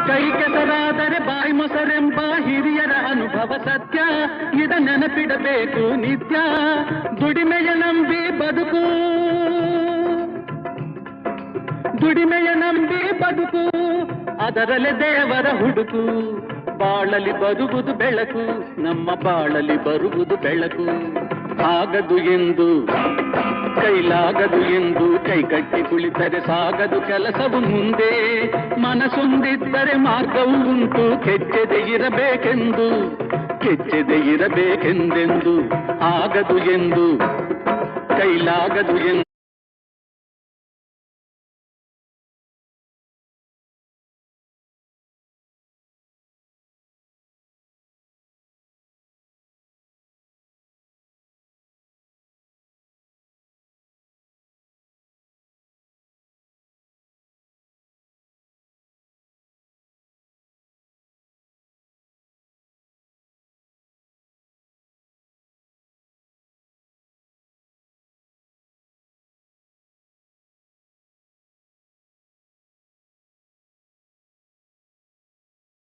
ಕೈ ಕೆಸರಾದರೆ ಬಾಯಿ ಮೊಸರೆಂಬ ಹಿರಿಯರ ಅನುಭವ ಸತ್ಯ, ಇದ ನೆನಪಿಡಬೇಕು ನಿತ್ಯ. ದುಡಿಮೆಯ ನಂಬಿ ಬದುಕು, ದುಡಿಮೆಯ ನಂಬಿ ಬದುಕು, ಅದರಲ್ಲೇ ದೇವರ ಹುಡುಕು. ಬಾಳಲಿ ಬರುವುದು ಬೆಳಕು, ನಮ್ಮ ಬಾಳಲಿ ಬರುವುದು ಬೆಳಕು. ಆಗದು ಎಂದು ಕೈಲಾಗದು ಎಂದು ಕೈ ಕಟ್ಟಿ ಕುಳಿತರೆ ಸಾಗದು ಕೆಲಸವು ಮುಂದೆ. ಮನಸ್ಸೊಂದಿದ್ದರೆ ಮಾರ್ಗವು ಉಂಟು, ಕೆಚ್ಚದೆ ಇರಬೇಕೆಂದು, ಕೆಚ್ಚದೆ ಇರಬೇಕೆಂದೆಂದು. ಆಗದು ಎಂದು ಕೈಲಾಗದು ಎಂದು